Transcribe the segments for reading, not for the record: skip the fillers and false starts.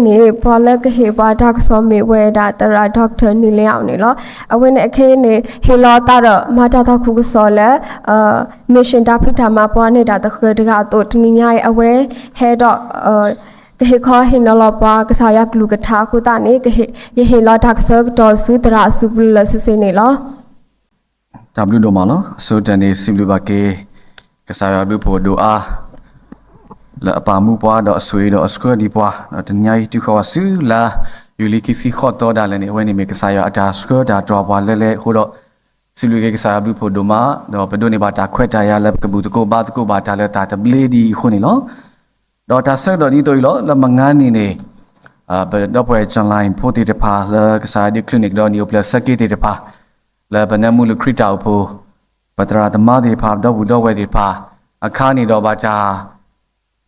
ni polak he ba dak so me we da tara doctor ni le aw ni lo awen akhe ni he lo ta ro ma ta ta khu so le mission da phita ma pwa ni da ta khu da to tni nya ai awe he do cái hệ khó hình nó là ba cái sao yak lu cái thang của ta này cái hệ lo đặc sắc đó suy ra suy là suy này lo W đồ mà nó số trận này sim lu ba cái sao yak lu po do a là apa mu pa đó suy đó square đi pa đó tên nhai tu khó suy là yuli kisi khó to đã lên này when mình cái sao yak đã square đã draw pa lele hồi đó sim lu cái sao yak lu po do mà đó bên đó này ba ta khỏe ta ya là cái bút cô ba ta là ta ble đi khôn này lo đó ta sẽ đó đi tôi lo là mang ngàn này đó phải chọn lại phố thị pa là cái sai đi clinic đó nhiều plus sắc thị pa là bên em mua được khít áo po bắt ra tầm mai thị pa đó vụ đó về thị pa khá này đó bà cha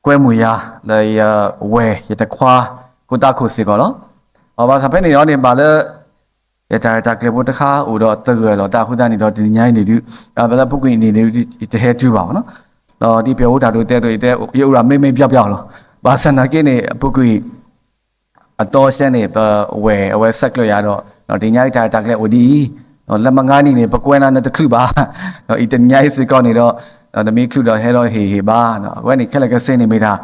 quê mùi à là về vậy ta khoa cô ta khổ sĩ có đó bà thằng này đó này bà là vậy ta cái bộ ta khá ở đó từ người đó ta khu ta này đó thì nhảy này đi bà là bốc cái này đi thì hết chưa bảo nó đó đi biểu đạt được tôi yêu là mấy biểu rồi bà xem là cái này bức quy tôi xem này về sách rồi đó nó thì nhảy trái trái lại ở đi nó làm bằng ngày này bức quen là nó cứ ba nó ít nhảy sự con này đó nó mới cứ đó hay rồi hì ba nó quen này cái là cái xem này mới ra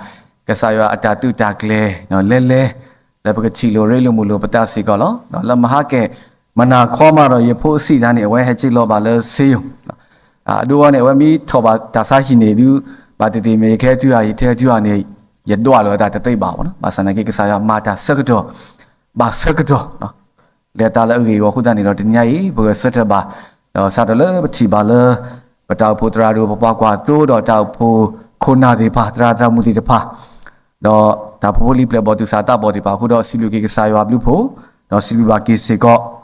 cái sao là ta tự trái lại nó lên là bức chỉ lo rồi lo mua lo bắt ta sự con đó nó làm hai cái mà na khó mà rồi phụ sĩ ra này quen hay chỉ lo bà là siêu đua này when mi thọ bà ta sai gì này đu bà thì mình cái chú ai theo chú ai này nhiệt độ rồi ta tới bảo nó bà sang cái sao mà ta sắc đó bà sắc đó để ta lại người của khu này nó thì nhảy vừa sắc bà sao đó là chỉ bà là bà tao phụ tra đồ bà qua tu đó tao phụ khôn nào thì bà ra mua thì bà đó tao phụ liệp là bảo tu sa ta bảo thì bà khu đó xin cái sao bà lưu phụ đó xin bà cái gì có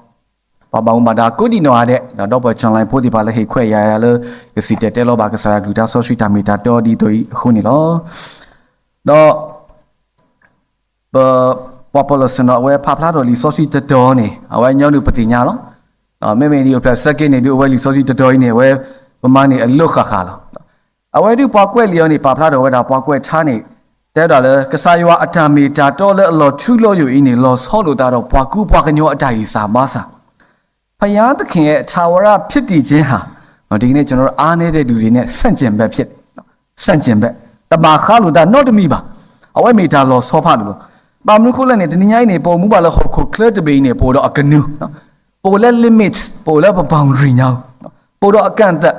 bà ông bà đã cố đi nói đấy, đó bây giờ lại phố thì bà lại hay khoe ya là cái sự tệ tệ lo bà cái sao người ta so suy tham ta đó đi tới khu này đó population đó về pháp luật rồi so suy tệ đó này, về nhau được bất kỳ nhau lắm, mấy đi ở second này được về so suy tệ đó này về mà này lô khá khá lắm, về được bảo quê liền này pháp luật rồi đó bảo quê cha này, thế đó là cái sao ya tham ta đó là lo chui loอยู่này lo so lo ta đó bảo cái nhau đại sa mà saพยาตะเขียชาวราพิจิเจฮะทีนี้ฉันรู้อาเนเดดูดีเนี่ยสั่งเจมแบบพิสั่งเจมแบบแต่บาข้าลุดานอดมีบ่เอาไว้มีตาลอสอพาดูบางมื้อคนละเนี่ยทีนี้ยัยเนี่ยพอมุบาละเขาเคลื่อนจะไปเนี่ยพอดอกกันนูพอละลิมิตพอละบางรีเนาพอดอกกันแต่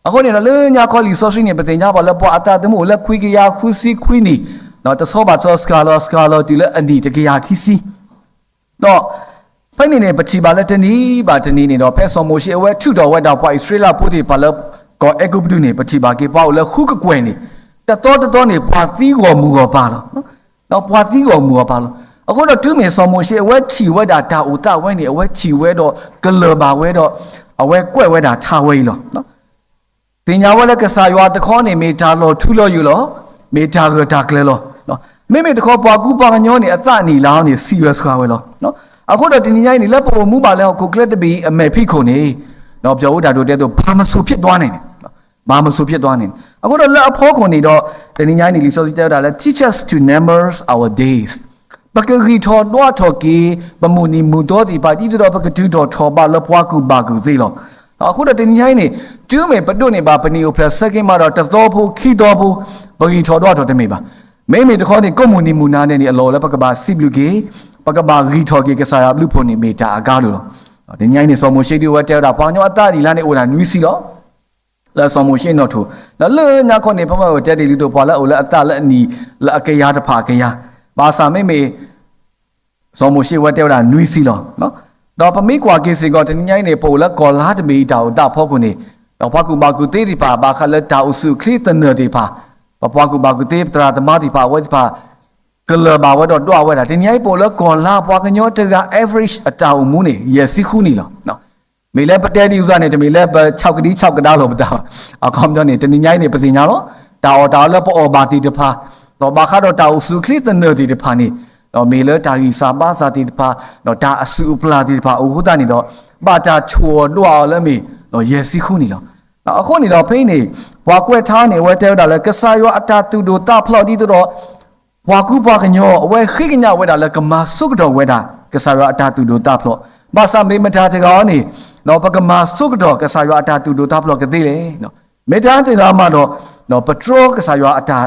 เอาคนเนี่ยเราเลยเนี่ยเขาลิซอสิเนี่ยเป็นเนี่ยพอละพออัตตาตะมูละคุยกันยาคุยซีคุยนี่เนาะแต่สอบาสกาลอตีละอันนี้ตะกี้ยาคิซีเนาะไปนี่ปัจจุบันแล้วทีนี้บาดนี้เนี่ยเราเพศสมมุติว่าชุดเราว่าเราไปอิสราเอลพูดที่พอแล้วก็เอกบุตรเนี่ยปัจจุบันกี่ป่าวแล้วคู่กับกวนนี่แต่ตัวเนี่ยปาร์ตี้ก็มัวป่าแล้วเราปาร์ตี้ก็มัวป่าแล้วเอาคนเราถึงเนี่ยสมมุติว่าชีวิตด่าตาอุตาไว้เนี่ยว่าชีวิตเรากระเลบาไว้เราเอาไว้กล้วยไว้ด่าท่าไว้หรอทีนี้ว่าแล้วก็สายว่าตะข้อเนี่ยมีตาเราทุลอยู่หรอมีตาเราตากเลยหรอไม่ตะข้อปากูปากันย้อนเนี่ยอัตตานี่แล้วเนี่ยซีเรียสกว่าไว้หรอအခုတော့ဒီနေ့นี่แล้วพอมูบาแล้วကိုကလတ်တပီအမေဖိခုန်နေတော့ပြောဦးတာတို့တဲ့တော့ဘာမဆိုဖြစ်သွားနိုင်တယ်ဘာမဆိုဖြစ်သွားနိုင်အခုတော့လက်အဖောခုန်နေတော့ဒီနေ့นี่လီစောစီတဲ့တာလဲ teach us to numbers our days ပကရီထောတော့ထောကီပမူနီမူတော့ဒီပါဒီတော့ပကတူတော့ထောပါလပွားကူပါကူသိလို့အခုတော့ဒီနေ့นี่ကျူးမေပတွနေပါပနီယိုဖလက်စက်ကင်းမှာတော့တသောဖို့ခီတော်ဖို့ပကရီထောတော့တမေပါမေတခေါနေကွန်မူနီမူနာနဲ့นี่အလောလဲပကပါစီဘလူကေပကဘာဂီထော်ကေကဆာယဘလူဖို့နေမေတာအကားလို့ဒီညိုင်းနေစော်မရှိတီဝတ်တဲတာပေါင်းညောအတာဒီလာနေအိုတာနွီစီတော့လာစော်မရှိတော့ထိုလာလညာခေါနေဖမကိုတဲတီလူတို့ပွာလာအိုလာအတာလက်အနီလာအကရတဖာကရပါစာမေစော်မရှိဝတ်တဲတာနွီစီတော့နော်တော့ပမေကွာကေစီကောဒီညိုင်းနေပိုလာကောလာတမီတာတာဖောက်ခုနေတော့ဖကူဘာကူတေးဒီပါဘာခလက်တာအစုခလီတနဒီပါပပွားကူဘာကူတေးတရာတမဒီပါဝတ်ပါကလဘာဝတော့တော့ဝဲတာဒီညိုင်းပေါ်လကောလာပွားကညောတက average အတောင်မူးနေရစီခုနေလားနော်မေလဲပတဲဒီဥစားနေတမေလဲ6ကတိ6ကတာလို့ပတာအကောင်တော့နေတညိုင်းနေပစင်ညာတော့တာလပေါ်ဘာတီတဖာတော့ဘာခါတော့တာစုခလစ်တနဒီတဖာနေတော့မေလဲတာကြီးစာပါစာတီတဖာတော့တာအစုပလာတီတဖာအိုဟုတ်တာနေတော့ဘာတာချောတော့လဲမေတော့ရစီခုနေလားနော်အခုနေတော့ဖိနေဘွားကွက်ထားနေဝဲတဲတာလဲကဆာရောအတာတူတို့တာဖလော်ဒီတော့ဘ ပွားကူပွားကညောအဝဲခိကညဝဲတာလဲကမာစုကတော့ဝဲတာကစားရအတာတူတို့တာဖလို့ဘာသာမေမတာတကောနေနော်ပကမာစုကတော့ကစားရအတာတူတို့တာဖလို့ကတိလေနော်မေတာတကောမှာနော်ပထရိုကစားရအတာ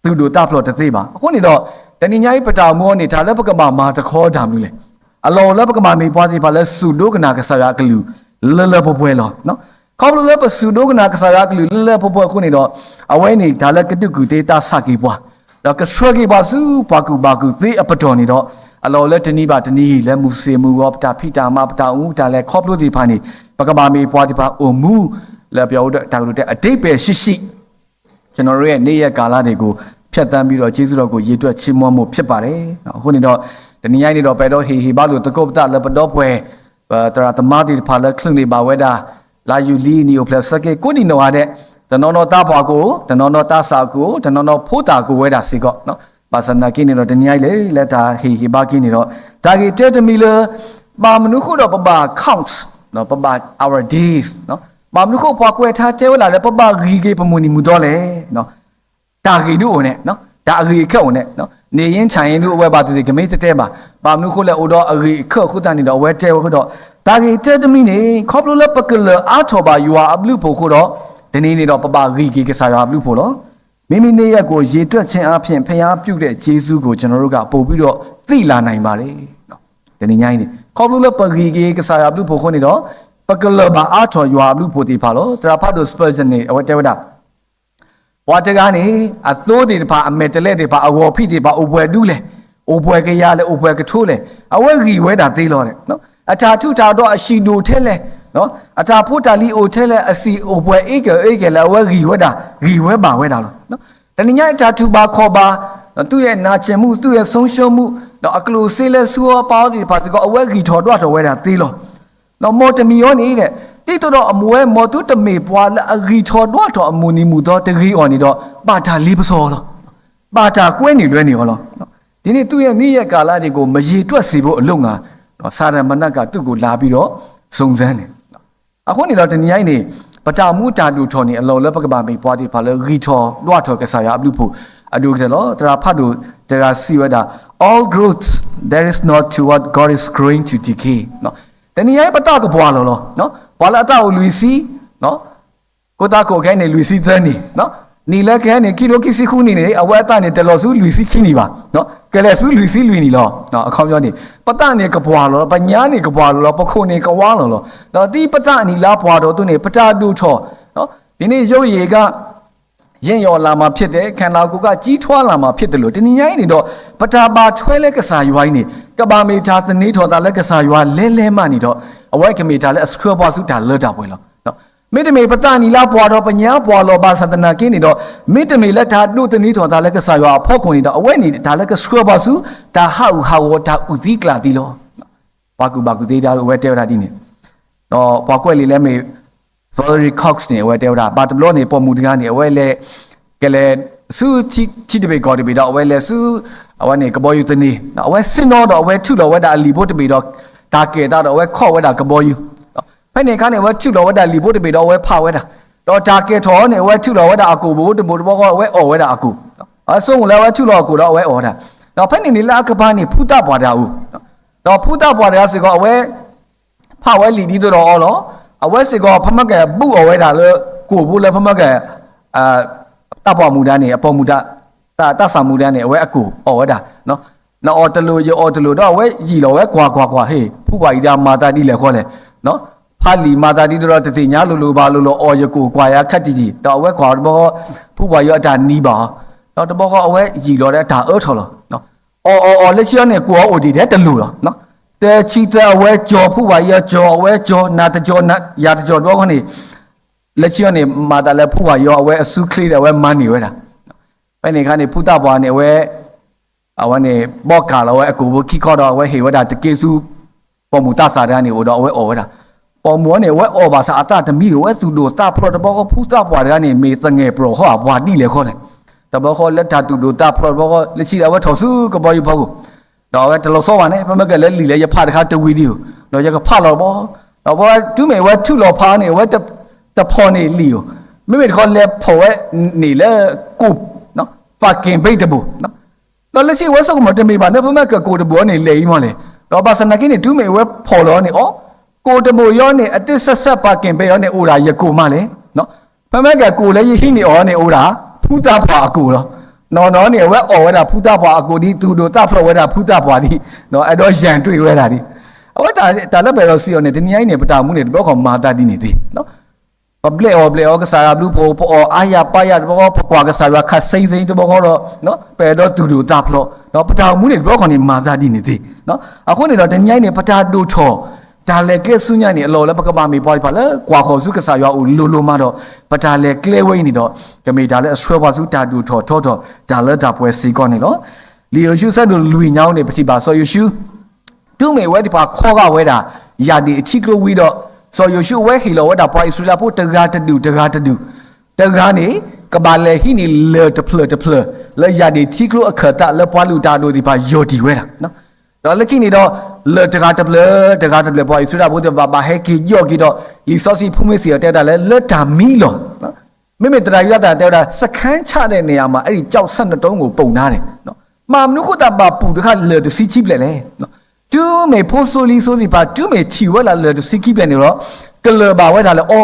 တူတို့တာဖလို့တသိပါအခုနေတော့တဏိညာကြီးပတာမောနေတာလဲပကမာတခေါ်တာမျိုးလေအလောလဲပကမာမေပွားစီပါလဲစုဒုကနာကစားရကလူလဲပွဲလောနော်ခေါပလဲပစုဒုကနာကစားရကလူလဲပွဲခုနေတော့အဝဲနေတာလဲကတုကူတေတာစကီပွားတော့ကဆွေကြီးပါစုပါကူသေအပတော်နေတော့အလောလဲတနည်းပါတနည်းလဲမူစေမူရောပတာဖိတာမပတာဦးဒါလဲခေါပလို့ဒီဖာနေပကဘာမေပွားဒီပါအိုမူလဲပြောတော့ဒါလို့တဲ့အတိတ်ပဲရှိကျွန်တော်တို့ရဲ့နေ့ရက်ကာလတွေကိုဖြတ်တန်းပြီးတော့ကျေးဇူးတော်ကိုရည်တွက်ချီးမွမ်းမှုဖြစ်ပါတယ်နော်အခုနေတော့တနည်းရိုင်းနေတော့ပဲတော့ဟေဘာလို့တကုတ်တလဲပတော့ပွဲတရာတမတိဖာလဲခလင်းနေပါဝဲတာလာယူလီနီယိုပလက်စကေကိုဒီနိုရတဲ့တနော်တာပွားကိုတနော်တာစာကိုတနော်ဖိုးတာကိုဝဲတာစီကောနော်ဘာစနာကိနေတော့တနည်းရိုင်းလေလက်တာဟေဘာကိနေတော့ဒါကြီးတဲတမီလဘာမနုခုတော့ပပ count နော်ပပ our days နော်ဘာမနုခုပွားကွယ်ထားကျဲဝလာလဲပပဂီကေပမူနီမူတော့လေနော်ဒါဂီတို့နဲ့နော်ဒါအဂီခက်ဝင်နဲ့နော်နေရင်ခြံရင်တို့အဝဲပါတဲ့ကမေးတဲပါဘာမနုခုလဲအိုတော့အဂီခက်ခုတန်နေတော့အဝဲတဲခုတော့ဒါကြီးတဲတမီနေခေါပလိုလဲပကလအားထော်ပါယူဟာအဘလူဖို့ခုတော့ဒီနေ့နေတော့ပပဂီကေကစားရအဘလူဖို့တော့မိမိနေ့ရက်ကိုရေတွက်ခြင်းအပြင်ဖျားပြုတ်တဲ့ဂျေဇုကိုကျွန်တော်တို့ကပို့ပြီးတော့သိလာနိုင်ပါတယ်နော်ဒီနေ့ညိုင်းနေခေါပလိုလဲပဂီကေကစားရအဘလူဖို့ခုနေတော့ပကလဘာအားထော်ယူဟာအဘလူဖို့တီဖာလို့တရာဖတ်တို့စပာဂျန်နေအဝဲတဲဝတာဝါတကနေအသိုးတွေပါအမေတလဲတွေပါအဝေါ်ဖိတွေပါအိုပွဲတူးလေအိုပွဲကရလဲအိုပွဲကထိုးလေအဝဲဂီဝဲတာသေးလို့တဲ့နော်အထာထုတာတော့အရှိနိုထဲလဲနော်အထာဖို့တာလီအိုထဲလဲအစီအိုပွဲအေးကလဲဝဲဂီဝဲတာဂီဝဲပါဝဲတာလို့နော်တနည်းအထာထုပါခေါ်ပါသူ့ရဲ့နာကျင်မှုသူ့ရဲ့ဆုံးရှုံးမှုတော့အကလိုဆေးလဲဆူပေါင်းဒီပါစကောအဝဲဂီထော်တော့ဝဲတာသေးလို့နော်မော်တမီယောနေတဲ့တိတော့အမွဲမော်တူတမေပွားအဂီထော်တော့အမူနီမူတော့တဂီအော်နေတော့ပါတာလေးပစောလို့ပါတာကွဲနေလွဲနေဟောလို့ဒီနေ့သူ့ရဲ့နေ့ရက်ကာလတွေကိုမရေတွက်စေဖို့အလုံငါစာရမဏတ်ကသူ့ကိုလာပြီးတော့စုံစမ်းတယ်အခုနေတော့တနည်းအားနေပတာမှုတာတူထော်နေအလောလဲပကပမေပွားဒီပါလဲဂီထော်လွှတ်ထော်ကစားရအဘလူဖို့အဒုကတလောတရာဖတ်တို့တရာစီဝတာ all growth there is not to what God is growing to decay နော်တနည်းအားပတာကပွားလောနော်ပွာလာတာကိုလူစီနော်ကိုတာကိုခဲနေလူစီသန်းနေနော်နီလက်ခဲနေကီလိုကီစီခုနေနေအဝဲတာနေတလောစုလူစီခင်းနေပါနော်ကဲလဲစုလူစီလူနေလောနော်အခေါင်းပြောနေပတနေကပွားလောပညာနေကပွားလောပခုနေကဝါလောနော်ဒီပတနီလာပွားတော့သူနေပတာတူထောနော်ဒီနေ့ရုပ်ရည်ကရင်ရော်လာမှာဖြစ်တယ်ခန္ဓာကိုယ်ကကြီးထွားလာမှာဖြစ်တယ်လို့တနည်းရိုင်းနေတော့ပတာပါထွဲလဲကစားရွိုင်းနေကဘာမီတာသနေထော်တာလဲကစားရွာလဲမှနေတော့အဝဲကမီတာလဲအစခရပွားစုတာလွတ်တာပွဲလို့နော်မိတမေပတနီလာပွားတော့ပညာပွားလောပါသတနာကင်းနေတော့မိတမေလက်ထားတို့တနည်းထော်တာလဲကစားရွာဖောက်ခွန်နေတော့အဝဲနေဒါလဲကစခရပွားစုဒါဟာဝတာဥသီကလာတီလို့ဘာကူသေးတာလို့ဝဲတဲတာဒီနေတော့ပွားကွက်လေးလဲမေ Valerie Cox နေဝဲတဲတာဘာတဘလို့နေပေါ်မူတကားနေအဝဲလဲကလဲစုချီတပေကော်တပေတော့အဝဲလဲစုအဝဲနေကပေါ်ယူတနေအဝဲစင်တော့အဝဲထုတော့ဝဲတာလီဖို့တပေတော့ဒါကေတာတော့ဝဲခေါ်ဝဲတာကပေါ်ယူဖက်နေခါနေဝဲထုတော့ဝဲတာလီဖို့တပေတော့ဝဲဖဝဲတာတော့ဒါကေထောနေဝဲထုတော့ဝဲတာအကူဘိုးတဘိုးတော့ဝဲအော်ဝဲတာအကူအဆုံးလဲဝဲထုတော့အကူတော့ဝဲအော်တာတော့ဖက်နေနေလာကပါနေဖူတာပွားတာဦးတော့ဖူတာပွားတာဆိုတော့အဝဲဖဝဲလီဒီတော့အော်လောအဝဲစီကောဖမကဲဘူးအော်ဝဲတာလေကိုဘူးလဲဖမကဲတပ်ပေါ်မူတန်းနေအပေါ်မူတတဆာမူတန်းနေအဝဲအကူအော်ဝဲတာနော်နော်တလူရောတလူတော့ဝဲရီလောဝဲကွာဟေးဖူပါရီဒါမာတာတိလေခေါ်လေနော်ဖာလီမာတာတိတော့တတိညာလိုပါလိုအော်ရကူကွာရခတ်တီတော့ဝဲကွာတော့ဖူပါရအတာနီးပါတော့တဘောကအဝဲရီလောတဲ့ဒါအော်ထော်လောနော်အော်လက်ချီနဲ့ကိုအိုဒီတဲ့တလူလောနော်တဲချီတဲ့ဝဲကြောဖူပါရကြောဝဲကြောနာတကြောနာရာတကြောတော့ခနေလက်ချီနဲ့မာတာလဲဖူပါရဝဲအစုခလီတဲ့ဝဲမန်နေဝဲတာပဲနေခါနေဖူတာပွားနေဝဲအဝနေဘော့ကာလောအကူဘခိခေါ်တော့ဝဲဟေဝဒတကေစုပေါ်မူတဆာရနေဝတော့ဝဲအော်ဝဲတာပေါ်မူနေဝဲအော်ပါစာအတတမီဝဲသူတို့တာဖလော့တဘောကဖူတာပွားရနေမေတငယ်ပရောဟောဘွာတိလေခေါ်တယ်တဘောခေါ်လက်တာသူတို့တာဖလော့ဘောကလက်ချီဝဲထော်စုကဘောယူဘောကိုတော့ဝဲတလောစောပါနေဖမကလဲလီလဲရဖတခါတဝီဒီကိုတော့ရကဖလော်ဘောတော့ဘောတူးမေဝဲထုလော်ဖာနေဝဲတဖော်နေလီကိုမိမိခေါ်လဲဖော်ဝဲနေလဲကိုနော်ပါကင်ဘိတ်တဘူနော် แล้วเลยชีวะสกุลมันจะมีบ้านเนี่ยพม่าก็โกดบัวเนี่ยเลยมั้งเลยเราภาษาหนักนี่ดูไม่เว้ยพอแล้วเนี่ยอ๋อโกดบัวย้อนเนี่ยอันที่สัสๆปากเก็บไปย้อนเนี่ยอุราอย่ากูมาเลยเนาะพม่าก็กูเลยยี่นี่อ๋อเนี่ยอุราพูดตาพากูเนาะน้องเนี่ยเว้ยอ๋อเว้ยพูดตาพากูดีตูดูตาพลเว้ยพูดตาพาดีเนาะไอ้ดอกยันด้วยเว้ยดีเอาไว้แต่ละแบบเราสิเอาเนี่ยทีนี้ไอ้เนี่ยประจามุเนี่ยบอกของมาตาดีนี่ดีเนาะเปลี่ยนก็สายบลูโปอายาปายาบอกกว่าก็สายว่าคัดซิงตัวบอกเราเนาะเปิดดูดูตาพลเนาะประจามุเนี่ยบอกของนี่มาตาดีนี่ดีเนาะเอาคนเนี่ยเราทีนี้ไอ้เนี่ยประจาดูโชตาเล็กเลี้ยสุญญาเนี่ยเราแล้วปกบามีปอยพอแล้วกว่าเขาสุกสายว่าอุลุมาดอประจาเล็กเลี้ยไว้นี่ดอก็มีตาเล็กสวยว่าสุตาดูโชตาเล็กตาป่วยสีก่อนนี่เนาะลีโอชูซะดูลุยเงาเนี่ยปฏิบัติโซยูชูดูไม่เว้ยที่ปากข้อกาเว้ยด่ายาดีชิกลุยดอโซยูชูเว้ยฮิโลเว้ยด่าปอยสุลาพูดตะกานี่กบาเลหินี่เลอตะเพลแล้วยาดีชิกลุอเขตะแล้วปอยลูตาโดดีปาโยดีเว้ยด่าเนาะแล้วเล็กนี่ดอเลตะกาตะเพลปอยสุลาพูดบาเฮกิโยกิดอลิซอสีผู้ไม่เสียแต่ด่าแล้วเลตามีหรอไม่ตรายแต่ด่าสักแค่ชาเนี่ยเนี่ยมาไอ้เจ้าสันตะตงกูปุ่งหน้าเนี่ยเนาะมามนุษย์ตาบาปูตะขาเลตะซีชิบเลยเนาะดูไม่พูดโซลีโซสิปาดูไม่ชีวะละเลตะซีคิบเนี่ยหรอกเลบาไว้ด่าแล้วอ๋อ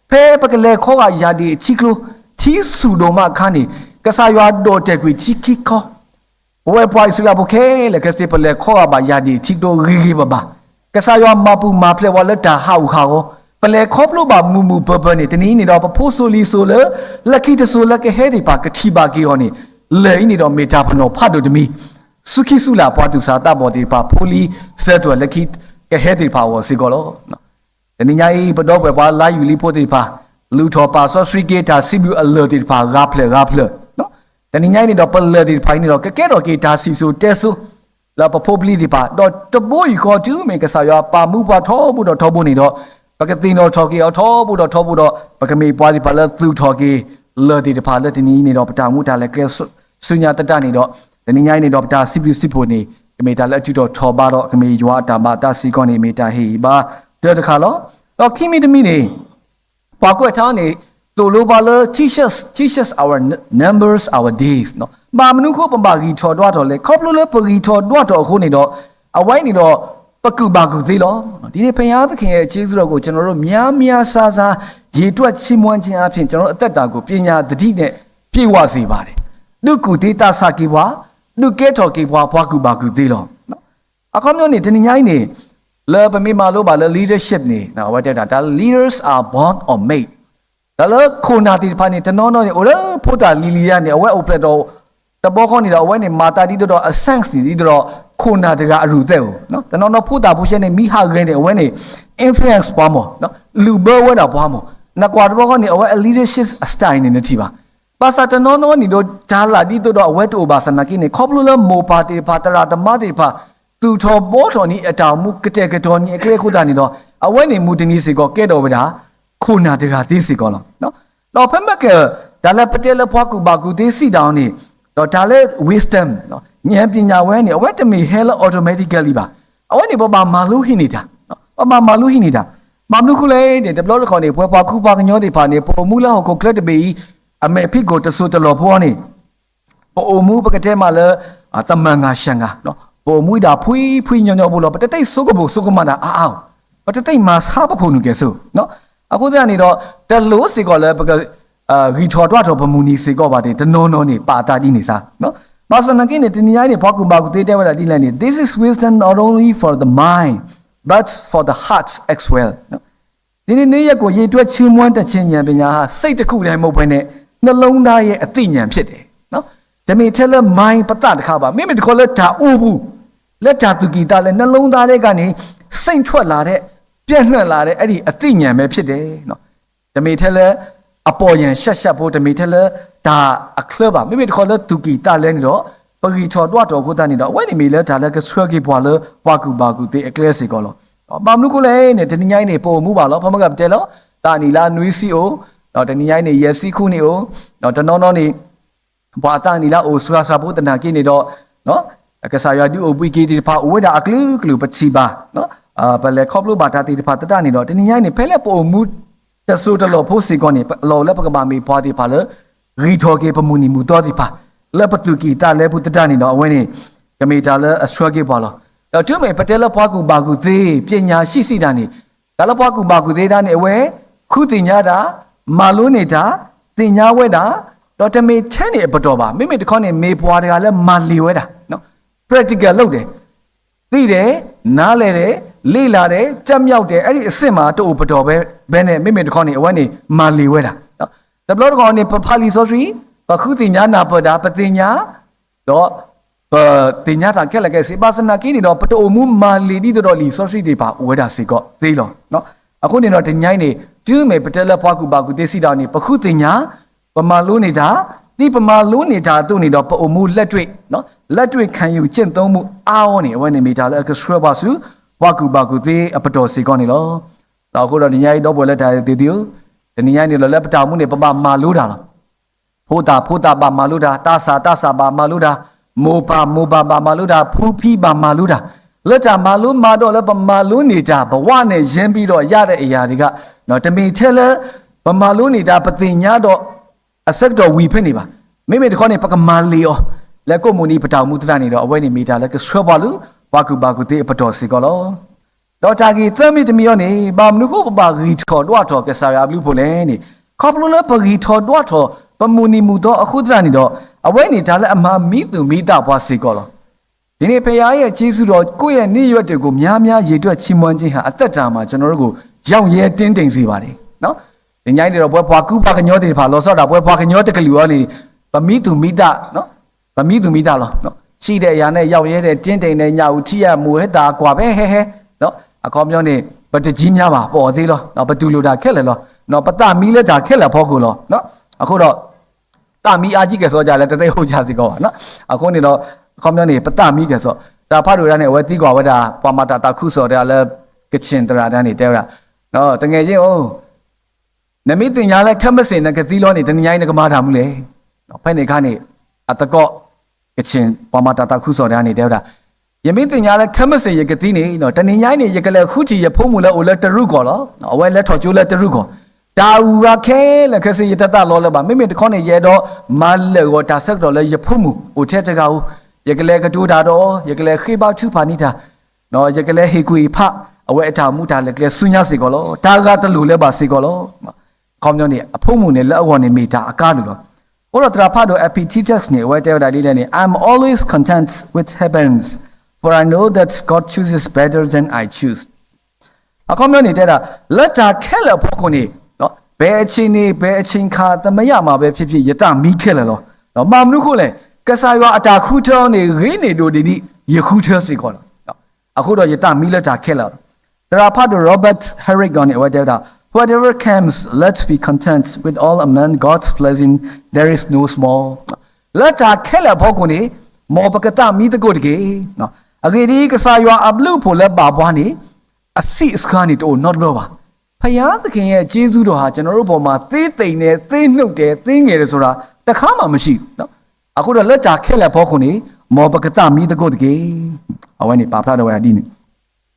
เพ่ปะกเลข้อยาดีชิกลูที่สุดมาคันนี่กษายาโดเตกุชิกิคอเว้ยปอยสุลาบุเคเลยกษย์เปเลข้อบายาดีชิกโดริบะกษายามาปูมาเพลวาเลตาฮาวเปเลคอบลูบามูเปเนี่ยทีนี้นี่เราพูดโซลีโซเลลักกี้ตะโซลักเฮดิปากทิบากิอนี่เลยนี่เราเมตาพนอพัดดมีสุขีสุลาปาตุสาตาบอดีปาโพลีเซตัวลักกี้กเฮดิปาวสิกอลแต่นี่ไงปดอกแบบว่าลายอยู่ลิโพติปาลูทอปาซอสริเกตาซิบิวอเลติปากราเพลเนาะแต่นี่ไงนี่เราเปเลติปานี่เราแก่ดอกเกตาซิซูเตซุแล้วปะโพบลีติปาดอกตะบุยขอจื้อเมกะสายาปามูปาทอบุดอทอบุนี่ดอกปกติโนทอกีเอาทอบุดอปกมีปาติปาเลตูทอกีเลติปาเลตินี่ดอกปตามูตาเลเกสุญญาตตานี่ดอกแต่นี่ไงนี่ดอกปตาซิบิวซิโพนี่ก็มีตาเลจุดทอบาดอกก็มียัวตาบาตาซิกอนี่มีตาเฮบาเจอตะคาลอเราคิมิดมีนี่ปากว่าท่านนี่ตัวรู้บาล teach us our numbers our days เนาะบางมนุษย์เขาเป็นบากีชอดว่าตัวเลยครอบรู้เลยปากีชอดว่าตัวคนนี่เนาะเอาไว้นี่เนาะปะกูบากูสิล้อทีนี้พยายามจะเขียนชื่อเรากูฉันรู้มีซายีตัวชิมวันชิอาพินฉันรู้แต่ตากูปัญญาดีเนี่ยพี่ว่าสิบาร์ดูกูที่ตาสักกี่ว่าดูเกตอกี่ว่าปากูบากูสิล้อเนาะอาคำนี้ทีนี้ไงนี่เลยเป็นมีมาลูบาเลย leadership นี่นะว่าจะด่า leaders are born or made แล้วคนนาทีพันนี่แต่น้องนี่โอ้เลยพูดแต่ลิลิยานี่เอาไว้อุปโภคแต่บอกเขานี่เราเอาไว้เนี่ยมาตาดีตัว sense นี่ตัวคนนาทีก็รู้เท่าเนาะแต่น้องพูดแต่ผู้เชี่ยวชาญมีหาเงินเนี่ยเอาไว้เนี่ย influence พอมั้งเนาะลูเบอร์ไว้น่ะพอมั้งนักว่าบอกเขานี่เอาไว้ leadership style นี่นะที่บ้าภาษาแต่น้องนี่ตัวจาลาดีตัวเอาไว้ตัวภาษานักนี่ครอบรู้แล้วโมปาติปาตราตมาติปาตูทอบอทอนี่ตามุกเตกตอนี่เกลคุตานี่ดอเอาไว้ในมูตินี่สิก็เกดอเวดาคุณนาตกาติสิก็ลเนาะเราเพิ่นมะเกดาเลปเตลพอกูบากูติสิดาวนี่ดอดาเล wisdom เนาะဉာဏ်ပညာဝဲนี่เอาไว้จะมี hell automatically บาเอาไว้นี่บ่บามาลุหินี่ตาเนาะบ่บามาลุหินี่ตามาลุคุเลนี่ดบลอดขอนี่พอปาคูปากญอดิพานี่ปอมูละฮอก็เคลดเบอีอเมพิโกตสุตลอพอนี่ปอมูปะกะเตมาเลตะมันงาชังกาเนาะโอ้มุยดาพุยညောบุลอปะเตไตสุกบุสุกมานะอ้าวปะเตไตมาซาบคุนุเกสุเนาะအခုတည်းကနေတော့တလို့စီကောလဲပကဂီချော်တော့တော့ပမူနီစီကောပါတယ်တနောနေပါတာဒီနေစားနော်ဘာစနကိနေတနိယိုင်းနေဘောက်ကူဘာကူတေးတဲ့ဝလာဒီလန်နေ this is wisdom not only for the mind but for the heart as well နော်ဒီနေ့ရက်ကိုရေတွက်ချင်းမွန်းတဲ့ချင်းဉာဏ်ပညာဟာစိတ်တစ်ခုတည်းမဟုတ်ဘဲနဲ့နှလုံးသားရဲ့အသိဉာဏ်ဖြစ်တယ်နော်ဓမေထဲလဲ mind ပတတခါပါမိမိတခေါ်လဲဓာဥဘူးလက်ဓာတုကီတာလဲနှလုံးသားတဲ့ကနေစိတ်ထွက်လာတဲ့ပြန့်နှံ့လာတဲ့အဲ့ဒီအသိဉာဏ်ပဲဖြစ်တယ်နော်ဓမေထဲလဲအပေါ်ယံရှက်ဖို့ဓမေထဲလဲဒါအခလပါမိမိတခေါ်လဲတုကီတာလဲနေတော့ပဂီချော်တော့ကိုတန်းနေတော့ဝဲနေမီလဲဒါလဲကဆွဲကေပွာလဲဝါကူဘာကူတေအကလဲစီကောလောဘာမနုကိုလဲနေတနိញိုင်းနေပုံမှုပါလောဖမကတဲလောတာနီလာနွီစီအိုတော့တနိញိုင်းနေရက်စီခုနေအိုတော့တနောနေဘာတာနီလာအိုဆွာစာဖို့တနာကိနေတော့နော်ကစားရဒီအိုပွီကီတီဖာဝဲတာအကလူကလူပစီပါနော်ပလဲခေါပလိုဘာတာတီဖာတတနေတော့တနိញိုင်းနေဖဲလဲပုံမှုတဆူတလောဖို့စီကောနေလောလဲပကဘာမီဖွာတီဖာလဲရီထော်ကေပမူနီမူတော်တီဖာ le patuki ta le putata ni no awani kami ta le astrage ba lo tu me patela paku bagu te pnya si da ni dala paku bagu te da ni awe khu tinya da malu ni da tinya we da to te me chen ni pato ba me de khon ni me pwa da le mali we da no practical လုပ်တယ်သိတယ်နားလဲတယ်လေ့လာတယ်ကြက်မြောက်တယ်အဲ့ဒီအစ်စ်မှာတူပတော်ပဲဘဲနဲ့မိတခေါင်းနေအဝန်းနေမာလီဝဲတာနော်တဘလတော်နေဖာလီဆိုရီပခုတင်ညာနာပဒါပတင်ညာတော့တင်ညာတာကဲလကဲစေပါစနာကီနေတော့ပတိုမူမာလီဒီတော်လီဆိုရီဒီပါဝဲတာစီကောသေးလောနော်အခုနေတော့တညိုင်းနေကျူးမေပတဲလက်ပွားကူပါကူတေးစီတာနေပခုတင်ညာပမာလုံးနေတာဒီပမာလုံးနေတာသူ့နေတော့ပိုမူလက်တွေ့နော်လက်တွေ့ခံယူကျင့်သုံးမှုအားဝနေအဝနေမီတာလဲကဆွဲပါစုဝါကူပါကူသေးအပတော်စီကောနေလောတော့ခုတော့ဒီညိုင်းတော့ပေါ်လက်တာတေးတီဒီညိုင်းနေလောလက်ပတောင်မှုနေပပမာလို့တာလားဖိုးတာပါမာလို့တာတာစာပါမာလို့တာမိုပါပါမာလို့တာဖူးဖီပါမာလို့တာလက်တာမာလို့မာတော့လဲပမာလို့နေတာဘဝနဲ့ရင်းပြီးတော့ရတဲ့အရာတွေကနော်တမီထဲလဲပမာလို့နေတာပတင်ညာတော့အဆက်တော်ဝီဖြစ်နေပါမိတခေါင်းနေပကမာလီယောလက်ကိုမူနီပတောင်မှုတရနေတော့အဝဲနေမီတာလဲကဆွဲပါလူဘာကူတေးပတော်စီကောလောတော့တာကြီးသမီတမီယောနေဘာမနုကိုပပါဂီထော်တော့ကစားရဘလူဖို့လဲနေခေါပလိုလဲပဂီထော်တော့ပမူနီမူတော့အခုတရနေတော့အဝဲနေတာလဲအမမီသူမိတာဘွားစီကောလောဒီနေ့ဖရားရဲ့ကျေးဇူးတော်ကိုယ့်ရဲ့နေ့ရွက်တွေကိုများရေတွက်ချီးမွမ်းခြင်းဟာအသက်တာမှာကျွန်တော်တို့ကိုရောက်ရဲတင်းတိမ်စေပါတယ်နော်ဒီညိုင်းတွေတော့ဘွဲဘွားကူပါကညောတေဖာလောဆော့တာဘွဲဘွားကညောတကလူရောနေပမီသူမိတာနော်ပမီသူမိတာလောနော်ရှိတဲ့အရာနဲ့ရောက်ရဲတဲ့တင်းတိမ်နဲ့ညဦးထီရမူဟက်တာကွာပဲဟဲနော်အကောမျိုးနေပတကြီးများပါပေါ်သေးလောနော်ဘတူလိုတာခက်လေလောနော်ပတမီလက်တာခက်လေဖောကူလောနော်အခုတော့တမီအာကြီးကစောကြလဲတသိဟုတ်ကြစီကောပါနော်အခုနေတော့အကောမျိုးနေပတမီကစောဒါဖတ်လို့ရတဲ့ဝဲတီကွာဝဲတာပမာတာတခုစောတယ်လဲကချင်တရာတန်းနေတဲတာနော်တငယ်ချင်း哦နမိတင်ညာလဲခက်မစင်နဲ့ကတိလောနေတညိုင်းနဲ့ကမာတာမှုလေနော်ဖိုင်နေခါနေအတကောကချင်ပမာတာတခုစောတယ်နေတဲတာယမိတင်ညာလဲခက်မစင်ရကတိနေနော်တညိုင်းနေရကလဲခုချီရဖုံးမှုလဲအိုလဲတရုကောလောနော်အဝဲလဲထော်ကျိုးလဲတရုကောတာဝါခဲလက်ခစီရတတလောလဲပါမိတခေါနေရဲတော့မလဲကိုတာဆက်တော်လဲရဖုံးမှုအိုချက်တကောရကလဲကတူတာတော့ရကလဲခေပါချူဖာနေတာနော်ရကလဲဟေကွေဖအဝဲအထာမှုတာလဲကလဲဆုညာစီကောလောတာကတလူလဲပါစီကောလောခေါမျိုးနေအဖုံးမှုနေလက်အဝနေမိတာအကားလူတော့ဘို့တော့တရာဖတ်တော့ Epictetus နေဝဲတဲတာလေးလည်းနေ I'm always content with happens for I know that God chooses better than I choose အခေါမျိုးနေတဲ့တာလက်တာခဲလဖို့ကိုနေနော်ဘယ်အချင်းခါတမရမှာပဲဖြစ်ရတမီးခဲလလောနော်မာမနုခုလေကဆာရွာအတာခုထောနေရင်းနေတို့ဒီနိယခုထောစီကောနော်အခုတော့ရတမီးလက်တာခဲလတရာဖတ်တော့ Robert Herrick ကနေဝဲတဲတာ Whatever comes, let's be content with all among God's blessing. There is no small. Let's kella pokuni, more pakata meet the good gay. No, agreedi kasaywa ablu pole babani, a sea scanit or not lower. Paya the king at Jesu to Hatch and Roboma, they look there, thing is the Kama machine. No, I could have let our kella pokuni, more pakata meet the good gay. I went in Papa where I didn't.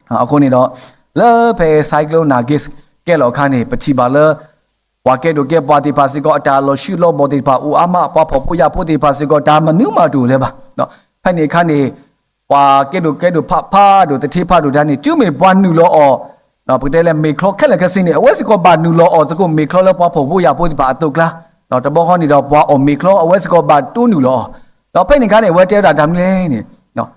I couldn't love a cyclone nagis. ကဲလောခါနေပတိပါလဝါကဲတို့ကဲပါတိပါစီကောအတာလောရှုလောဘောတိပါဦးအမပပပူရပိုတိပါစီကောဒါမနုမတူလဲပါနော်ဖိုင်နေခါနေဝါကဲတို့ဖတို့တတိဖတို့ဒါနေကျူမေဘွားနုလောအော်နော်ပတဲလဲမေခလောခက်လက်ခစင်းနေအဝဲစီကောဘာနုလောအော်တကုမေခလောလောပွားဖို့ပူရပိုတိပါအတုကလားနော်တဘောခေါနေတော့ဘွားအော်မေခလောအဝဲစီကောဘာတူးနုလောနော်ဖိုင်နေခါနေဝဲတဲတာဒါမလဲနေနော်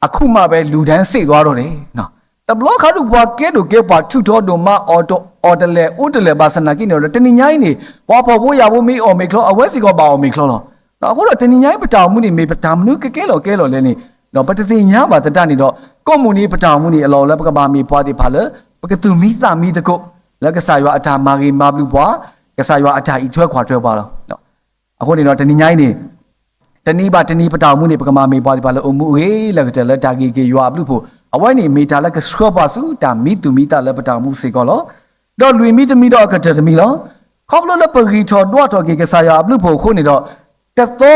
အခုမှပဲလူတန်းစိတ်သွားတော့တယ်နော်တဘလောခါတို့ဘွားကဲတို့ကဲပါထုတော်တို့မအော်တိုအော်တလေဥတလေဘာစနာကိနေတော့တဏိညိုင်းနေဘွားဖို့ဘိုးရဖို့မီအော်မေခလောအဝဲစီကောပါအော်မေခလောလောနော်အခုတော့တဏိညိုင်းပတောင်မှုနေမေပတောင်မှုကဲလောလဲနေနော်ပတတိညာပါတတနေတော့ကောမှုနေပတောင်မှုနေအလောလဲပကပါမီပွားတိဖာလေပကတူမီသမီတကုလက်ကစားရွာအထာမာဂီမာဘလူဘွားကစားရွာအထာဤထွဲခွာထွဲပါလောနော်အခုနေတော့တဏိညိုင်းနေတဏိပတောင်မှုနေပကမာမီပွားတိဖာလေအမှုဟေးလက်ကတလက်တာဂီကေရွာဘလူဖို့အဝိုင်းနေမီတာလက်ကစခောပါစုတာမီတူမီတာလက်ပတောင်မှုစေကောလောတော့လူမီတမီတော့ကတတမီလောခေါပလလပဂီချောတော့ကေကဆာယာဘလူဖို့ခုနေတော့တသော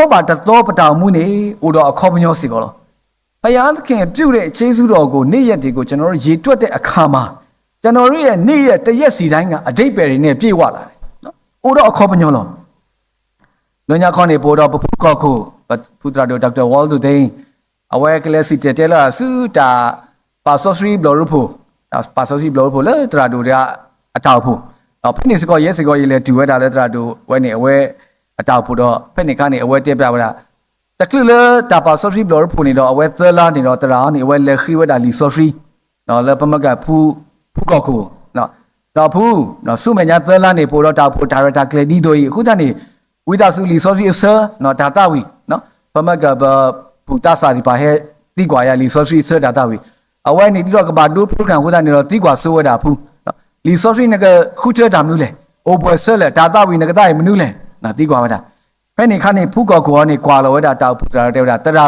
ပတောင်မှုနေဥတော့အခေါပညောစီကောလောဘုရားသခင်ပြုတဲ့ခြေဆုတော်ကိုနေ့ရက်တွေကိုကျွန်တော်တို့ရေတွက်တဲ့အခါမှာကျွန်တော်တို့ရဲ့နေ့ရက်တရက်စီတိုင်းကအဓိပ္ပာယ်တွေနဲ့ပြည့်ဝလာတယ်နော်ဥတော့အခေါပညောလောလွန်ညာခေါနေပေါ်တော့ပပုကောကို ผู้ตราดูดรวอลดูเดย์เอาไว้ก็เลยสิเจล่าสู้ตาปาโซฟรีบลอรูพูปาโซฟรีบลอรูพูเลยตราดูเรียอัตราพูเพนนิสก็เยสก็ยิ่งเลยดูไว้ได้เลยตราดูไว้เนี่ยเอาไว้อัตราพูดเพนนิกันเนี่ยเอาไว้เทียบแบบว่าแต่คือเลยตาปาโซฟรีบลอรูพูเนี่ยเอาไว้เตอร์ลาเนี่ยตราเนี่ยเอาไว้เลยคือไว้ได้ลิโซฟรีแล้วพอมากับผู้ก่อกูเราผู้สู้ไม่ยากเตอร์ลาเนี่ยพวกเราดาวผู้ดาร์ตาเคลดีโดยคุณท่านนี่วิดาสุลิโซฟรีเซอร์ดาตาวีพอมากับผู้ตาสาธิปาให้ตีกว่าอย่างลิโซฟรีเซอร์ดาตาวีเอาไว้นี่ที่เรากับบัตรดูโปรแกรมคุณท่านนี่เราตีกว่าสู้ดาผู้ลิโซฟรีนั่นก็คู่เจอดำนู่นเลยโอเปอร์เซอร์เลยดาตาวีนั่นก็ได้มันนู่นเลยตีกว่าไม่ได้แค่นี้ขั้นนี้ผู้ก่อกูนี่กว่าเราได้ดาวผู้ดาร์เดียวดาตรา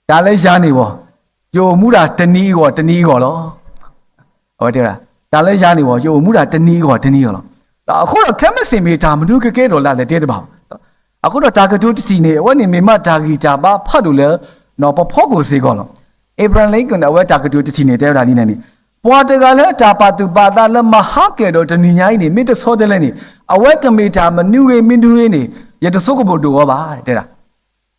ดาเลยยานี่วะโยมูดาตนีก่อหรอเอาไว้เดี๋ยวดาเลยยานี่วะโยมูดาตนีก่อหรอแต่အခုတော့แค่ไม่สิ่งมีตามมนุษย์ก็တော့လာတဲ့တဲ့ပေါ့အခုတော့တာကတူတီနေဝနေမိမတာကြီးကြပါဖတ်လို့လဲတော့ပဖော့ကိုစေကောလောအေဗရန်လိန်ကန်အဝဲတာကတူတီနေတဲ့တာနေနေပွာတကလည်းတာပါတူပါတာလည်းမဟာကဲတော့တနိညာကြီးနေမိတဆောတဲ့လဲနေအဝဲကမေတာမနူရေမင်းတူရေနေရတဆုကဘုတ်တော့ပါတဲ့တာ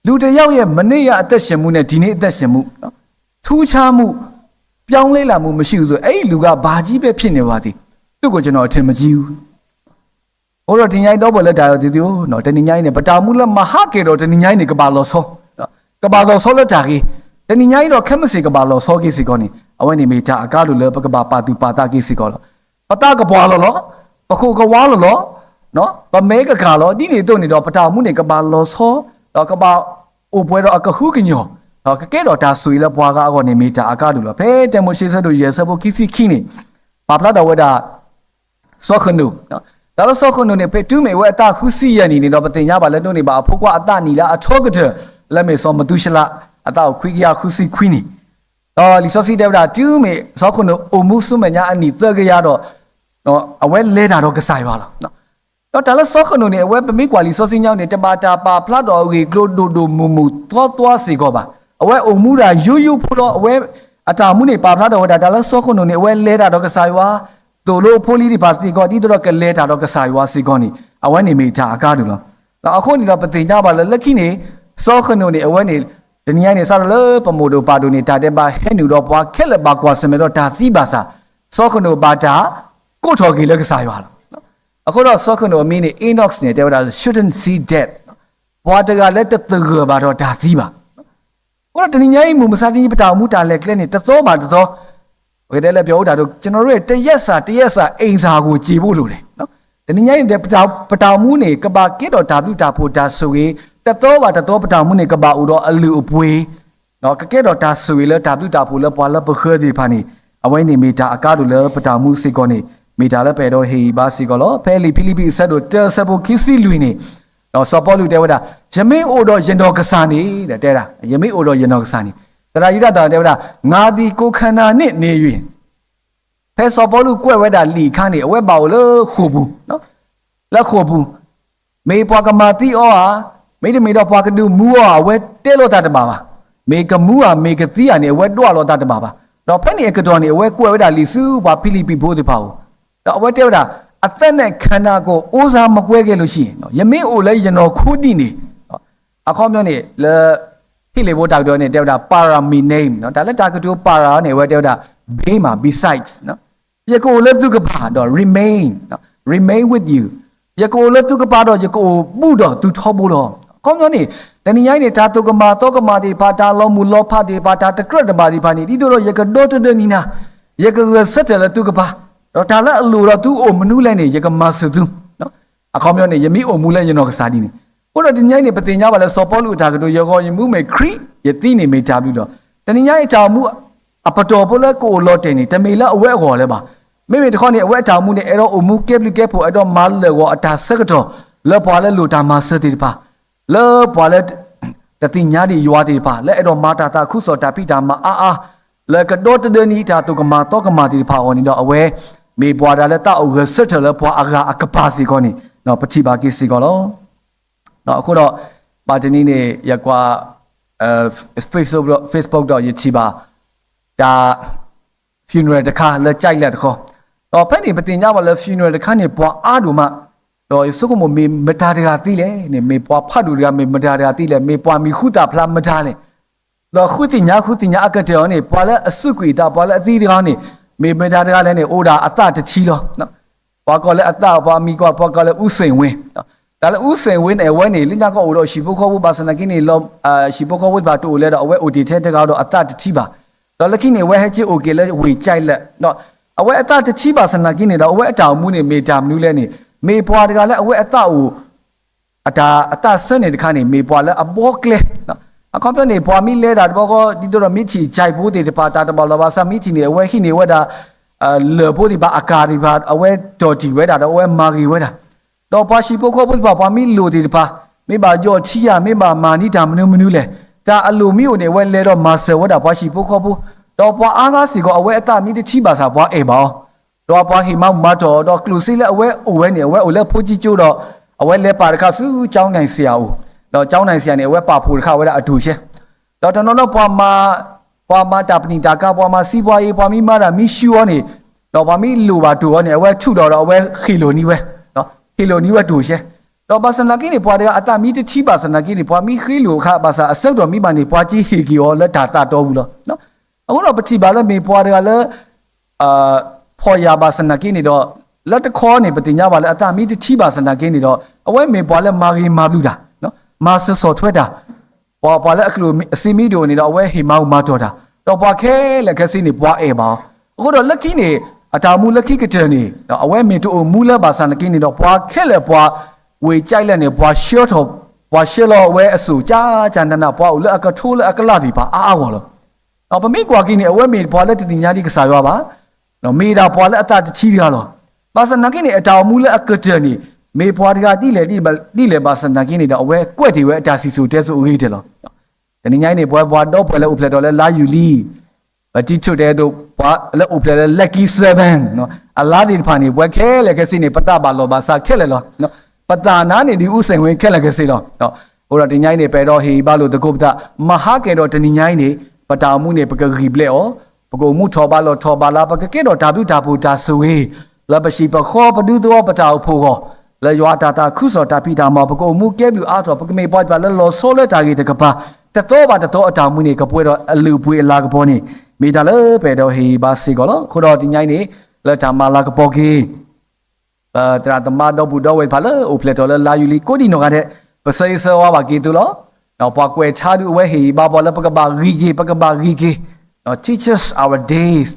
လူတယောက်ရဲ့မနေ့ရအသက်ရှင်မှုနဲ့ဒီနေ့အသက်ရှင်မှုနော်ထူးခြားမှုပြောင်းလဲလာမှုမရှိဘူးဆိုအဲ့ဒီလူကဘာကြီးပဲဖြစ်နေပါသည်သူ့ကိုကျွန်တော်အထင်မကြီးဘူးဟိုတော့တင်ញိုင်းတော့ဘလက်တာရောဒီဒီနော်တနင်္ညိုင်းနဲ့ပတာမှုလည်းမဟာကေတော့တနင်္ညိုင်းနဲ့ကဘာလောဆောကဘာလောဆောလက်တာကြီးတနင်္ညိုင်းတော့ခက်မစီကဘာလောဆောကိစီကောနေအဝဲနေမိတာအကားလိုလဲပကဘာပါတူပါတာကိစီကောလောပတာကပွားလောပခုကဝါလောနော်ပမဲကကာလောဒီနေတော့နေတော့ပတာမှုနဲ့ကဘာလောဆောတော့ကဘာအိုပွဲတော့အကဟုကညောတော့ကဲတော့ဒါဆွေလဲပွားကားကောနေမိတာအကားလိုလောဖဲတမိုရှိဆက်တို့ရဲဆက်ဖို့ကိစီခိနေပါပလာတော့ဝဲတာဆောခနုနော်ဒါလို့ဆောခုနုနေပေတူးမေဝဲအတာခုစီရနေတော့ပတင်냐ပါလက်တို့နေပါအဖို့ကအတာနီလာအထောကတဲ့လက်မေဆောမတူရှလာအတာခွိကရခုစီခွိနေတော့လီဆောစီတဲ့တာတူးမေဆောခုနုအုံမှုစုမညာအနီသက်ကြရတော့အဝဲလဲတာတော့ကဆိုင်ပါလားတော့ဒါလို့ဆောခုနုနေအဝဲပမိကွာလီဆောစီညောင်းနေတပါတာပါဖလတ်တော်ကြီးကလိုဒိုဒိုမူမူသွားစီကောပါအဝဲအုံမှုတာယူဖို့တော့အဝဲအတာမှုနေပါဖလတ်တော်ဒါလို့ဆောခုနုနေအဝဲလဲတာတော့ကဆိုင်ပါตัวโลโพลีดิพาสติก็ที่ตัวก็เลตาတော့ကစားရွာစီကောนี่အဝဲနေမိတာအကားတူလားတော့အခုနေတော့ပတင်ကြပါလဲလက်ခိနေစောခနုနေအဝဲနေတနည်းနေစားလဲပမိုဒိုပါဒိုနေတာတဲ့ပါဟဲနူတော့ပွားခက်လက်ပါကွာစမဲတော့ဒါသီးပါစာစောခနုပါတာကိုထော်ကြီးလက်ကစားရွာလားအခုတော့စောခနုအမင်းနေ inox နေတဲ့တာ shouldn't see death ပွားတကလည်းတသကပါတော့ဒါသီးပါဟိုတော့တနည်းကြီးမူမစားကြီးပတောင်မူတာလက်ကလည်းနေတသောပါတသောဝေတယ်လည်းပြောတာတို့ကျွန်တော်တို့ရဲ့တရက်စာအိမ်စာကိုကြည်ဖို့လိုတယ်နော်တနည်းညတဲ့ပတောင်မှုနေကဘာကဲတော့ဒါပြုတာဖို့ဒါဆိုရင်တတော်ပတောင်မှုနေကဘာဥတော့အလူအပွေးနော်ကဲတော့ဒါဆိုရင်လည်းဒါပြုတာဖို့လည်းပွာလည်းပခဲဒီဖာနေအဝိုင်းနေမီတာအကားတို့လည်းပတောင်မှုစိကောနေမီတာလည်းပဲတော့ဟေဘာစီကောလောဖဲလီဖိလိပိဆက်တို့တဲဆက်ဖို့ခီစီလူနေနော်စပေါ်လူတဲဝတာယမင်းအိုတော့ရင်တော်ကစားနေတဲ့တဲတာယမင်းအိုတော့ရင်တော်ကစားနေတရာကြီးတာတဲ့ဗျာငါဒီကိုခန္ဓာနဲ့နေ၍ဖဲစောပေါ်လူကွဲ့ဝဲတာလီခန်းနေအဝဲပါလို့ခုဘူးနော်လက်ခုဘူးမေပွားကမာတီအောဟာမေတော့ပွားကဒူမူအောဝဲတဲလို့တာတပါပါမေကမူဟာမေကတီးဟာနေအဝဲတော့လို့တာတပါပါတော့ဖဲနေကတော့နေအဝဲကွဲ့ဝဲတာလီစုပါဖိလိပိဘိုးတပါဘူးတော့အဝဲတဲတာအသက်နဲ့ခန္ဓာကိုအိုးစားမကွဲခဲ့လို့ရှိရင်နော်ယမင်းအိုလဲရင်တော်ခိုးတိနေအခေါမျိုးနေလေဖိလေဘိုးတောက်တော့နေတဲတာ parami name နော်ဒါလည်းတာကတူ para နေဝဲတဲတာဘေးမှာ besides နော်ယကိုလည်းသူကပါတော့ remain နော် remain with you ယကိုလည်းသူကပါတော့ယကိုမှုတော့သူထောဖို့တော့ခေါမျိုးနေတဏိယိုင်းနေတာတုကမာတောကမာဒီပါတာလောမှုလောဖတ်ဒီပါတာတကရတပါဒီပါနေဒီတော့ယကတော့တနီနာယကဆက်တယ်လည်းသူကပါတော့ဒါလည်းအလိုတော့သူ့အိုမနူးလဲနေယကမဆသူနော်အခေါမျိုးနေယမိအိုမူလဲရင်တော့ကစားဒီနေဟိုတော့ဒီညိုင်းနေပတင်ကြပါလဲစောပေါ်လူတာကတော့ယောယမှုမေခရီယတိနေမေတာပြီးတော့တဏိယိုင်းအတောင်မှုအပတော်ပေါ်လဲကိုလောတင်နေတမေလဲအဝဲခေါ်လဲပါမိတခေါနေအဝဲအတောင်မှုနေအဲ့တော့အမှုကက်ပလီကက်ဖို့အဲ့တော့မားလဲကောအတာဆက်ကတော့လဲပွားလဲလူတာမာစတိပါလဲပွားလဲတတိညာဒီရွာတိပါလဲအဲ့တော့မာတာတာခုစောတာပိတာမာအာလဲကတော့တဒနီတာတုကမာတော့ကမာတိပါဟောနေတော့အဝဲမေပွားတာလဲတောက်ရဆက်တယ်လဲပွားအကပါစီကောနေတော့ပချိပါကိစီကောလောနော်အခုတော့ပါတနီနေရက်ကွာFacebook တော့ရချီပါဒါ funeral တခါလဲကြိုက်လက်တခေါ်တော့ဖက်နေပတင်ကြပါလဲ funeral တခါနေပွားအားတို့မှ တော့စုကမမေမတာတရာတိလေနေမေပွားဖတ်လူရမေမတာတရာတိလေမေပွားမီခုတာဖလားမထားလေတော့ခုတင်ညာအကတဲ့နေပွားလဲအစုကွေတာပွားလဲအသီးတကားနေမေမတာတရာလဲနေအိုဒါအတတချီလောနော်ပွားကလည်းအတပွားမီကပွားကလည်းဥစိန်ဝင်းဒါလည်းဥစိန်ဝင်းအဝဲနေလင်းညာကောတော့ရှိဖို့ခေါ်ဖို့ပါစနာကိနေလောရှိဖို့ခေါ်ဖို့ပါတူလဲတော့အဝဲ OD ထဲတကားတော့အတတချီပါတော့လကိနေဝဲဟဲချီ OK လဲဝေကြိုက်လက်နော်အဝဲအတတချီပါစနာကိနေတော့အဝဲအတောင်မှုနေမေတာမနူးလဲနေမေပွားတကားလဲအဝဲအတကိုအတဆနေတခါနေမေပွားလဲအဘောကလဲနော်အကောပြနေပွားမိလဲတာတော့ကောဒီတော့မိချီကြိုက်ဖို့တေတပါတာတပါလဘာစာမိချီနေအဝဲခိနေဝဲတာလေဖို့ဒီပါအကာဒီပါအဝဲတော်တီဝဲတာတော့အဝဲမာဂီဝဲတာတော့ပါရှိဖို့ခေါ်ဖို့ပါမိလိုတေတပါမိပါကြောချီရမိပါမာနီတာမနုလဲဒါအလိုမိကိုနေဝဲလဲတော့မာဆယ်ဝဲတာပါရှိဖို့ခေါ်ဖို့တော့ပွားအားကားစီကအဝဲအတမိတချီပါစာပွားအေပါတော့ပွားဟိမောက်မတော်တော့ကလူစီလဲအဝဲနေအဝဲအိုလဲဖိုးကြီးကျိုးတော့အဝဲလဲပါတခါစုចောင်းနိုင်ဆရာဦးတော့ចောင်းနိုင်ဆရာနေအဝဲပါဖို့တခါဝဲတာအတူရှဲတော့တော့ပွားမတာပနီတာကပွားမစီးပွားရေးပွားမိမာတာမိရှူရောနေတော့ပွားမိလူပါတူရောနေအဝဲထုတော့အဝဲခီလိုနီဝဲနော်ခီလိုနီဝဲတူရှဲတော့ပါစနာကိနေပွားတဲ့အတမီတချီပါစနာကိနေပွားမိခီလိုခပါစာအဆက်တော်မိပါနေပွားကြီးဟီကီရောလက်တာတော်ဘူးလို့နော်အခုတော့ပတိပါလဲမေပွားတယ်ကလည်းဖော်ရပါစနာကိနေတော့လက်တခေါ်နေပတိညာပါလဲအတမီတချီပါစနာကိနေတော့အဝဲမေပွားလဲမာဂီမာဘလူတာနော်မာဆစောထွဲတာပွားလဲအခလိုအစီမီတို့နေတော့အဝဲဟီမောက်မတော်တာတော့ပွားခဲလက်ခစီနေပွားအေပါအခုတော့လက်ခိနေအတာမူလက်ခိကတဲ့နေတော့အဝဲမေတို့မူလဲပါစနာကိနေတော့ပွားခဲလဲပွားဝေကြိုက်လက်နေပွားရှော့တော့ပွားရှော့လောဝဲအဆူကြာနနာပွားဦးလဲအကထိုးလဲအကလာဒီပါအားဝါလောတော့ပမိကွာကိနေအဝဲမေပွားလဲတင်ညာဒီကစားရွာပါနော်မေတာပွားလဲအတတချီရလောပါစနာကိနေအတာမူလဲအကတဲ့နေမေပွားတကတိလေပါစနာကိနေတော့အဝဲကွက်တီဝဲအတာစီဆူတဲဆူဦးဟိတယ်လောတနင်္ဂနွေနေ့ပွားတော့ပွဲလဲဥပလက်တော့လဲလာယူလီဗတိချွတ်တဲ့တော့ပွားလဲဥပလက်လဲလက်ကီ7နော်အလားဒီဖာနေပွဲခဲလဲကစီနေပတပါလောပါစာခက်လဲလောနော်ပတာနာနေဒီဥဆိုင်ဝင်ခက်လဲကစီလောနော်ဟိုတော့တင်ញိုင်းနေပဲတော့ဟေဘာလို့တကုပ္ပတမဟာကေတော့တနင်္ဂနွေနေပတာမှုနေပကဂီပလက်ဩပကုမှုထောပါလောထောပါလာပကကေတော့ဒါပြုဒါပူဒါဆူဝေလပရှိပခောပဒုသောပတာဖို့ခောလေရွာတာခုစောတာပိတာမောပကုမှုကဲပြူအားတော့ပကမေပွားပါလဲလောဆောလဲတာကြီးတကပါတတော်ပါတတော်အတောင်မှုနေကပွဲတော့အလူပွေအလာကပေါ်နေမိတာလဲပဲတော့ဟေဘာစီကောလောခိုတော့ဒီညိုင်းနေလက်တာမလာကပေါ်ကေတရာတမတော့ဘူးတော့ဝေဖာလဲအိုပလက်တော့လဲလာယူလီကိုဒီနော်ကတဲ့ပစေးစောဝါကေတူလောတော့ပွားကွယ်ချားသူဝဲဟေဘာပေါ်လဲပကဘာဂီကေနော် teach us our days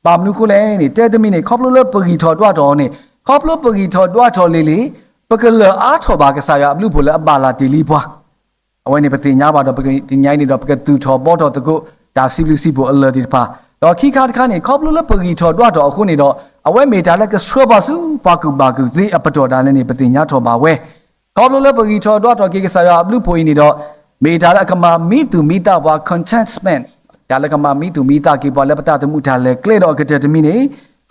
ပါမနုကိုလဲနေတဲတမီနေခေါပလိုလဲပဂီထော်တွားတော်နေခေါပလိုပဂီထော်တွားတော်လေးလေးပကလအားထော်ပါကစားရအမှုဖို့လဲအပါလာတီလီပွားအဝဲနေပတိညာပါတော့ပတိညာနေတော့ပကတူထော်ပေါ်တော့တကုဒါစီလူစီဖို့အလဒီပါတော့ခိခါတခါနေခေါပလိုလဲပဂီထော်တွားတော်အခုနေတော့အဝဲမေတာလက်ကဆွဲပါစုပါကူသေအပတော်ဒါလည်းနေပတိညာထော်ပါဝဲခေါပလိုလဲပဂီထော်တွားတော်ကိကစားရအမှုဖို့နေတော့မေတာလက်ကမမီတူမီတာပါ contentment ဒါလက်ကမမီတူမီတာကေပေါ်လဲပတာတမှုထားလဲကလေတော့ကတဲ့တမီနေ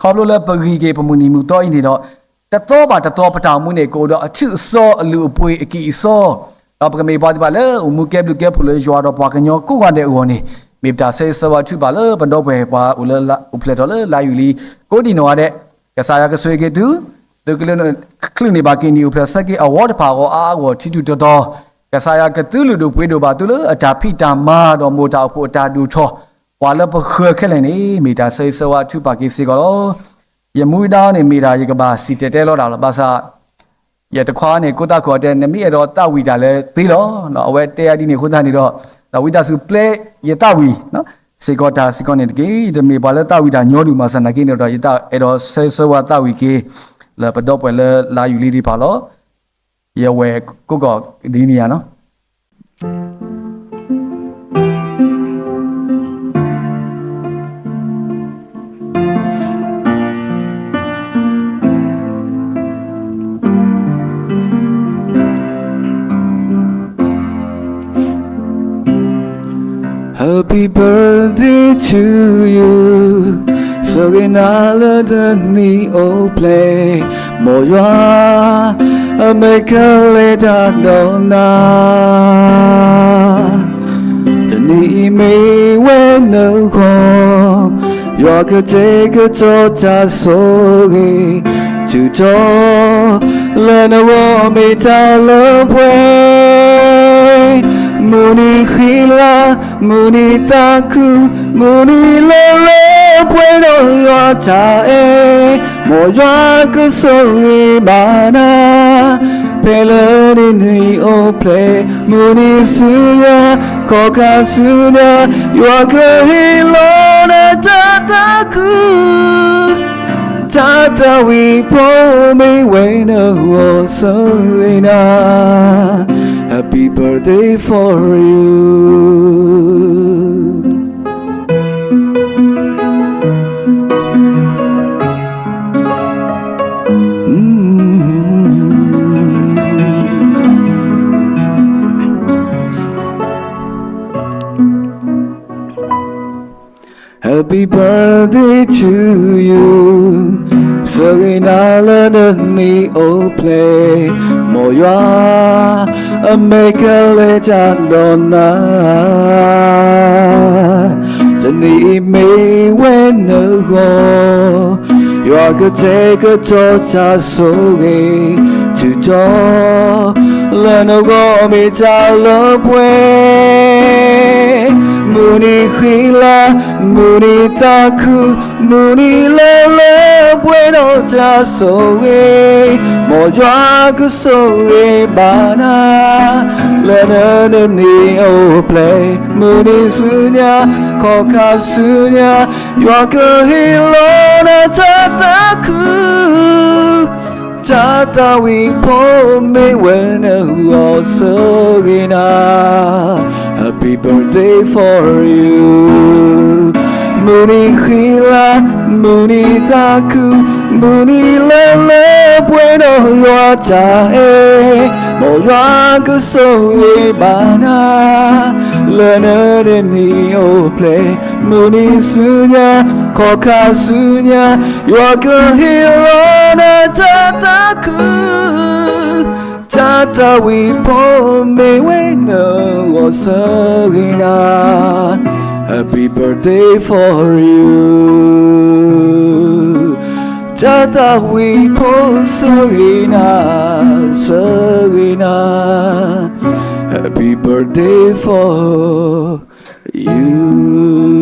ခေါပလိုလဲပဂီကေပမှုနီမှုတော့နေတော့တတော်ပါတတော်ပတာမှုနေကိုတော့အချစ်စောအလူအပွေအကီစောတော့ပကမေပွားပါလဲဥမှုကဲဘလူကဲဖူလဲရွာတော့ပွားကညောကိုကတဲ့ဦးနေမေပတာဆေးစဝါထုပါလဲဘန်တော့ပဲပွားဦးလဲဥပလက်တော့လဲလာယူလီကိုဒီနော်တဲ့ကစားရကဆွေကေတူဒုကလနခလနေပါကင်းဒီဥပလက်ဆက်ကေအဝါဒပါကောအာကောတီတူတော်ကစားရကတူလူတို့ပွေးတော့ပါတူလဲအတာဖိတာမာတော့မိုတာဖို့အတာဒူထောပွားလဲပခွခဲလဲနေမေတာဆေးစဝါထုပါကေစီကောယမူတောင်းနေမိတာရေကပါစီတဲတဲလောတာလားပါစာရတခွားနေကိုတခေါ်တဲ့နမိရတော့တဝီတာလဲသေးလောနော်အဝဲတဲရဒီနေခုသားနေတော့ဝိတာစုပလေရတဝီနော်စေကောတာစေကောနေတကေဒမေပါလဲတဝီတာညောလူမဆန်နကိနေတော့ရတအဲ့တော့ဆေဆဝတဝီကေလပတော့ပွဲလဲလာယူလီဒီပါလောရဝဲကိုကောဒီနေရနော်Happy birthday to you. So can all of the neo play. Moya, I make a later dona. The knee may when no call. You could take a total sorry to talk. lần đầu mi ta lỡ quên muni khi la muni ta cứ muni lỡ lỡ quên đâu yo ta e mo yo cứ soi bana pele ni o play muni suya koka suya yo cứ hilo na ta cứ Tata we pull me when I was Happy birthday for you. Happy birthday to you. Serena Lenny O play Moya a make a legend donna Jenny me when no go You are good take a tota so to do Leno go me ta love way Muni khila muni taku muni lele bueno ta soe mo jwa ku soe bana lele ni o play muni sunya koka sunya yo ku hilo na taku Tata we pull me when I was Happy birthday for you Muni khila muni taku muni lele bueno yo ta e mo yo ku soe bana lele ni o play muni sunya koka sunya yo ku hilo na Tata we pull me when no was Happy birthday for you. Tata we pull Serena. Happy birthday for you.